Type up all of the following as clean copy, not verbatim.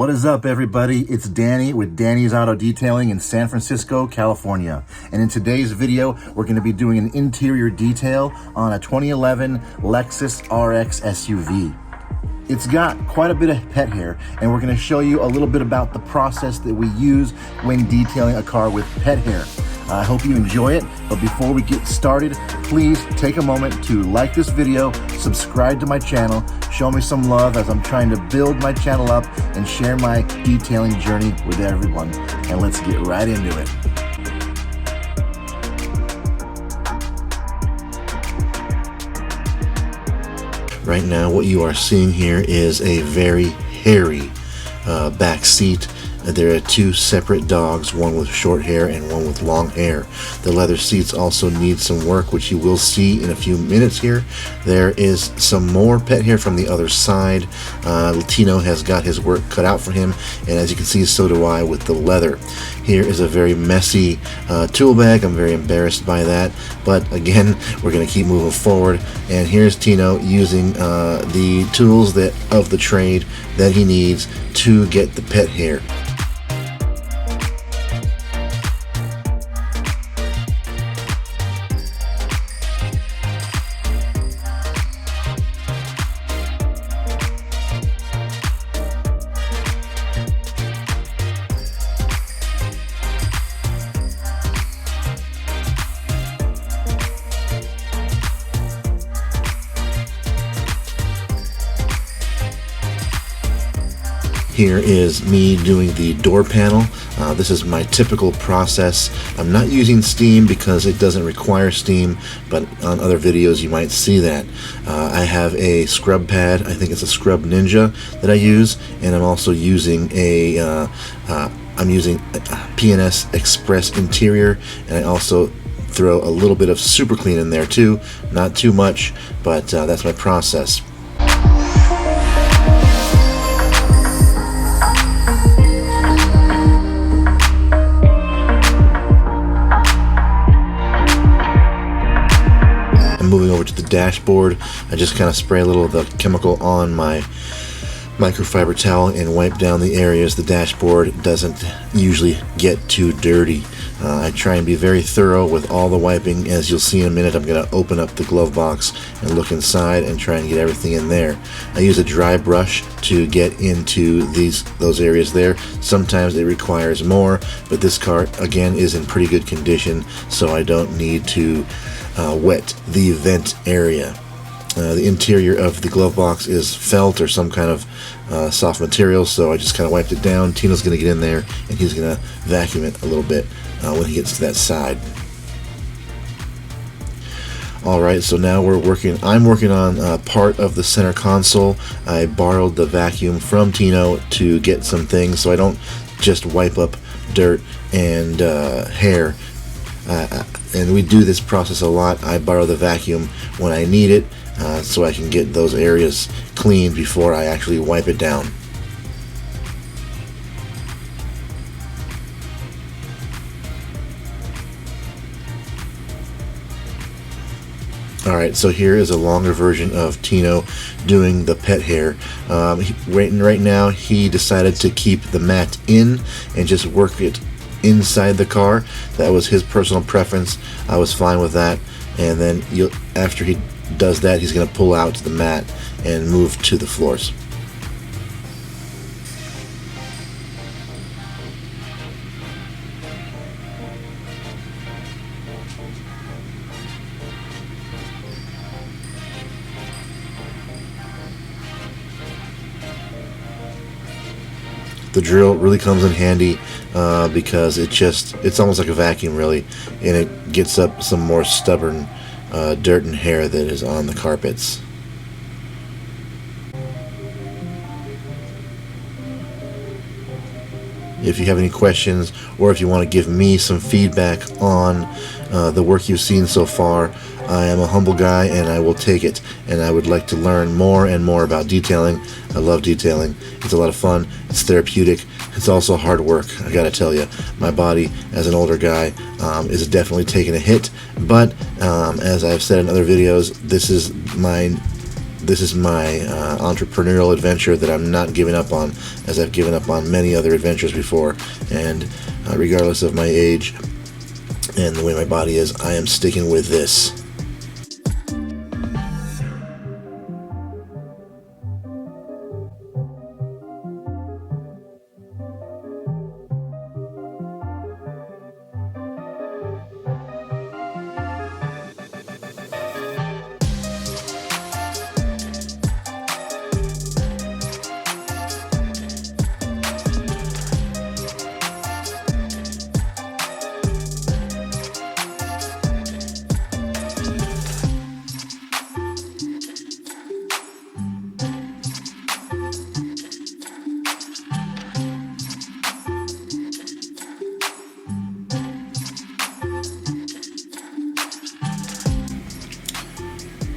What is up, everybody? It's Danny with Danny's Auto Detailing in San Francisco, California. And in today's video, we're going to be doing an interior detail on a 2011 Lexus RX SUV. It's got quite a bit of pet hair, and we're going to show you a little bit about the process that we use when detailing a car with pet hair. I hope you enjoy it, but before we get started, please take a moment to like this video, subscribe to my channel, show me some love as I'm trying to build my channel up and share my detailing journey with everyone. And let's get right into it. Right now, what you are seeing here is a very hairy back seat. There are two separate dogs, one with short hair and one with long hair. The leather seats also need some work, which you will see in a few minutes here. There is some more pet hair from the other side. Tino has got his work cut out for him, and as you can see, so do I with the leather. Here is a very messy tool bag. I'm very embarrassed by that, but again, we're going to keep moving forward. And here's Tino using the tools of the trade that he needs to get the pet hair. Here is me doing the door panel. This is my typical process. I'm not using steam because it doesn't require steam, but on other videos you might see that. I have a scrub pad. I think it's a Scrub Ninja that I use, and I'm also using a P&S Express Interior, and I also throw a little bit of Super Clean in there too. Not too much, but that's my process. Moving over to the dashboard, I just kind of spray a little of the chemical on my microfiber towel and wipe down the areas. The dashboard doesn't usually get too dirty. I try and be very thorough with all the wiping. As you'll see in a minute, I'm going to open up the glove box and look inside and try and get everything in there. I use a dry brush to get into those areas there. Sometimes it requires more, but this car again is in pretty good condition, so I don't need to wet the vent area. The interior of the glove box is felt or some kind of soft material, so I just kind of wiped it down. Tino's going to get in there and he's going to vacuum it a little bit when he gets to that side. Alright, so now I'm working on part of the center console. I borrowed the vacuum from Tino to get some things so I don't just wipe up dirt and hair. And we do this process a lot. I borrow the vacuum when I need it so I can get those areas cleaned before I actually wipe it down. Alright, so here is a longer version of Tino doing the pet hair. Right now he decided to keep the mat in and just work it inside the car. That was his personal preference. I was fine with that. And then after he does that, he's going to pull out the mat and move to the floors. The drill really comes in handy because it's almost like a vacuum really, and it gets up some more stubborn dirt and hair that is on the carpets. If you have any questions or if you want to give me some feedback on the work you've seen so far, I am a humble guy and I will take it, and I would like to learn more and more about detailing. I love detailing. It's a lot of fun. It's therapeutic. It's also hard work. I gotta tell you, my body as an older guy is definitely taking a hit, but as I've said in other videos, this is the this is my entrepreneurial adventure that I'm not giving up on, as I've given up on many other adventures before. And regardless of my age and the way my body is, I am sticking with this.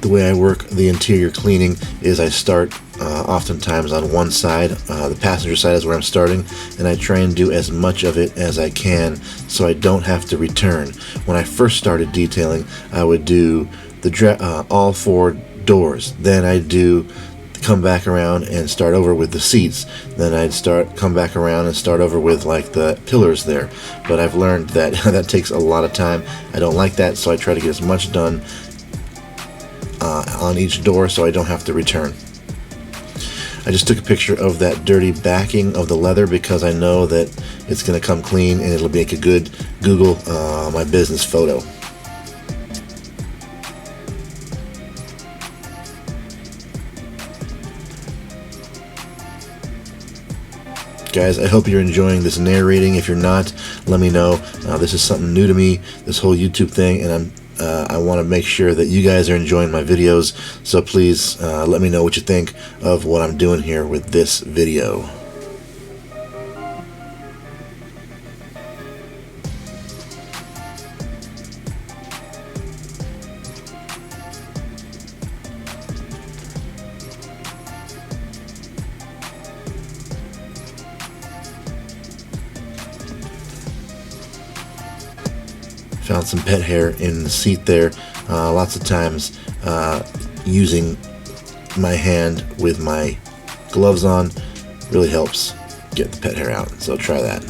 The way I work the interior cleaning is I start oftentimes on one side. The passenger side is where I'm starting, and I try and do as much of it as I can so I don't have to return. When I first started detailing, I would do the all four doors. Then I'd come back around and start over with the seats. Then I'd come back around and start over with like the pillars there. But I've learned that that takes a lot of time. I don't like that, so I try to get as much done on each door so I don't have to return. I just took a picture of that dirty backing of the leather because I know that it's going to come clean and it'll make a good Google My Business photo. Guys, I hope you're enjoying this narrating. If you're not, let me know. This is something new to me, this whole YouTube thing, and I want to make sure that you guys are enjoying my videos, so please let me know what you think of what I'm doing here with this video. Found some pet hair in the seat there. Lots of times using my hand with my gloves on really helps get the pet hair out, so try that.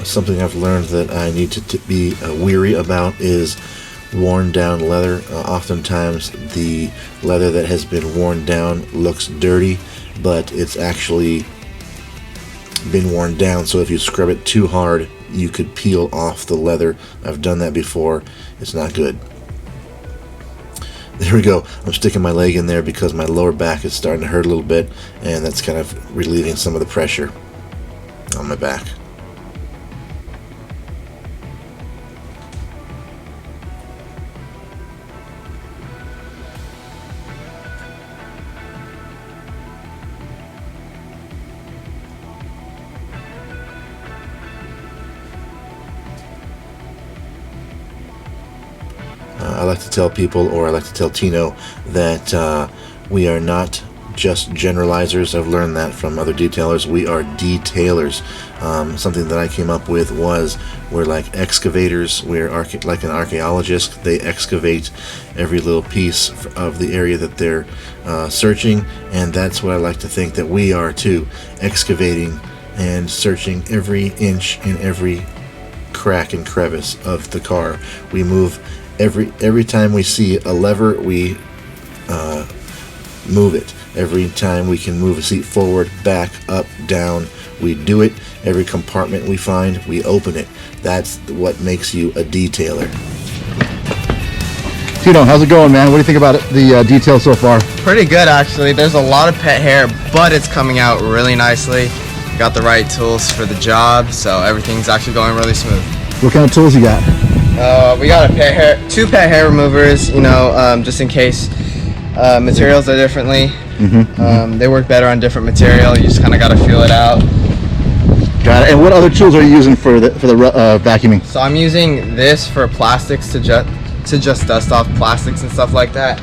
Something I've learned that I need to be weary about is worn down leather. Oftentimes the leather that has been worn down looks dirty, but it's actually been worn down, so if you scrub it too hard you could peel off the leather. I've done that before. It's not good. There we go. I'm sticking my leg in there because my lower back is starting to hurt a little bit, and that's kind of relieving some of the pressure on my back. I like to tell people, or I like to tell Tino, that we are not just generalizers. I've learned that from other detailers. We are detailers. Something that I came up with was we're like excavators. We're like an archaeologist. They excavate every little piece of the area that they're searching, and that's what I like to think that we are too, excavating and searching every inch and every crack and crevice of the car. We move every time we see a lever, we move it. Every time we can move a seat forward, back, up, down, we do it. Every compartment we find, we open it. That's what makes you a detailer. Tino, how's it going, man? What do you think about it, the detail so far? Pretty good, actually. There's a lot of pet hair, but it's coming out really nicely. Got the right tools for the job, so everything's actually going really smooth. What kind of tools you got? We got two pet hair removers, you know, just in case materials are differently. They work better on different material. You just kind of got to feel it out. Got it. And what other tools are you using for the vacuuming? So I'm using this for plastics to just dust off plastics and stuff like that.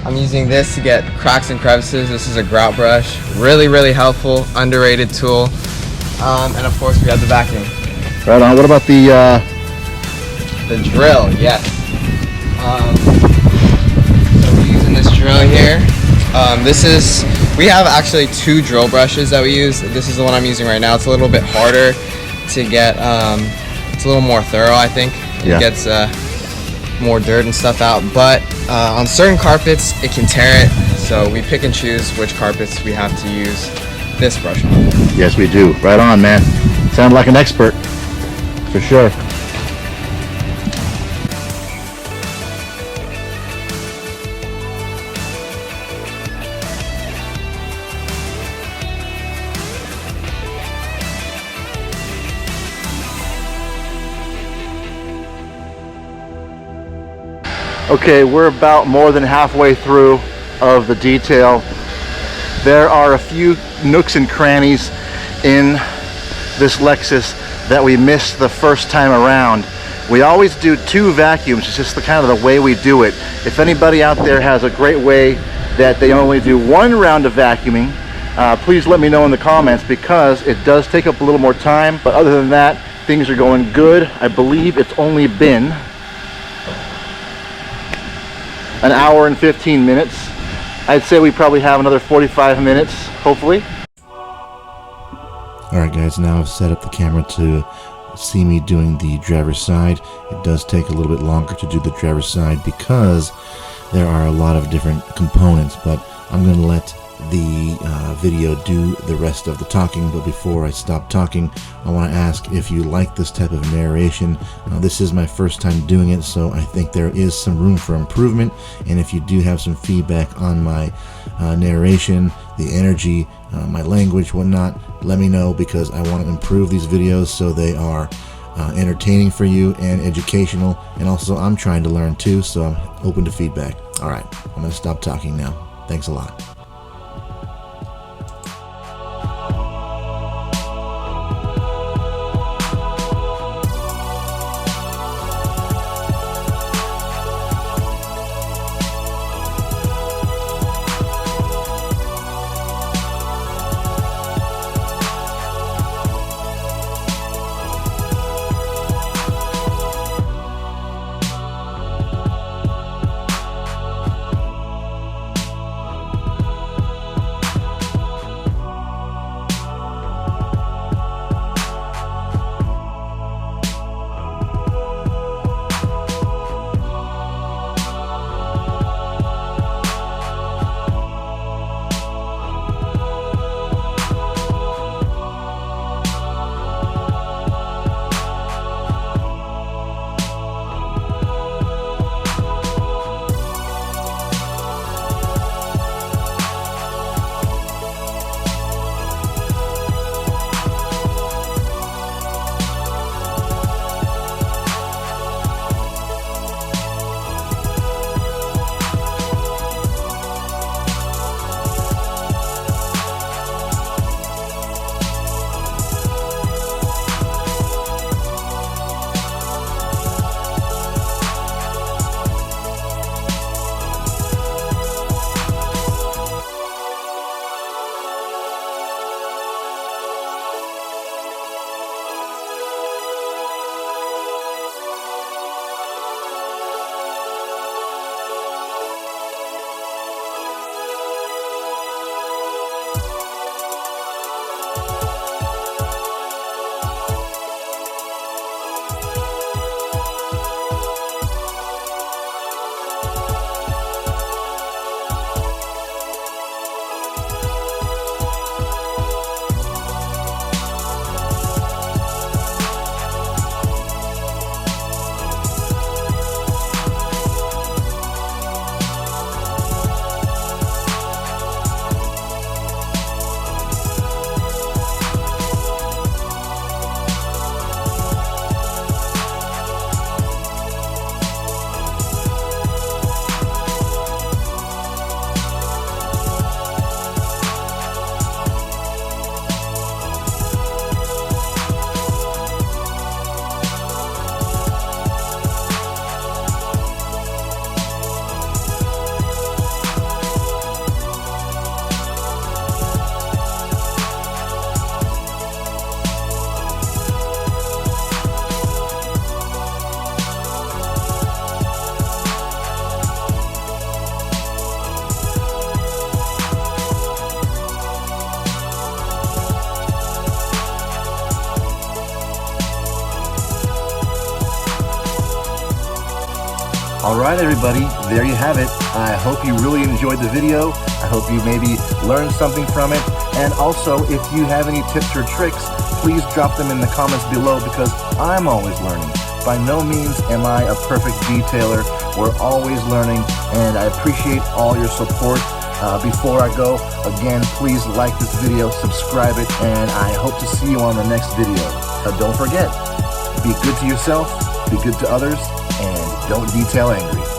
I'm using this to get cracks and crevices. This is a grout brush. Really, really helpful, underrated tool. And of course, we have the vacuum. Right on. What about the drill? Yes. So we're using this drill here. We have actually two drill brushes that we use. This is the one I'm using right now. It's a little bit harder to get. It's a little more thorough, I think. Yeah. It gets more dirt and stuff out, but on certain carpets it can tear it. So we pick and choose which carpets we have to use this brush on. Yes, we do. Right on, man. Sound like an expert, for sure. Okay, we're about more than halfway through of the detail. There are a few nooks and crannies in this Lexus that we missed the first time around. We always do 2 vacuums. It's just the kind of the way we do it. If anybody out there has a great way that they only do 1 round of vacuuming, please let me know in the comments, because it does take up a little more time. But other than that, things are going good. I believe it's only been an hour and 15 minutes. I'd say we probably have another 45 minutes, hopefully. Alright guys, now I've set up the camera to see me doing the driver's side. It does take a little bit longer to do the driver's side because there are a lot of different components, but I'm going to let the video do the rest of the talking. But before I stop talking, I want to ask if you like this type of narration. This is my first time doing it, so I think there is some room for improvement, and if you do have some feedback on my narration, the energy, my language, whatnot, let me know, because I want to improve these videos so they are entertaining for you and educational, and also I'm trying to learn too, so I'm open to feedback. Alright, I'm going to stop talking now. Thanks a lot. Alright everybody, there you have it. I hope you really enjoyed the video. I hope you maybe learned something from it. And also, if you have any tips or tricks, please drop them in the comments below because I'm always learning. By no means am I a perfect detailer. We're always learning, and I appreciate all your support. Before I go, again, please like this video, subscribe it, and I hope to see you on the next video. Don't forget, be good to yourself, be good to others, and don't detail angry.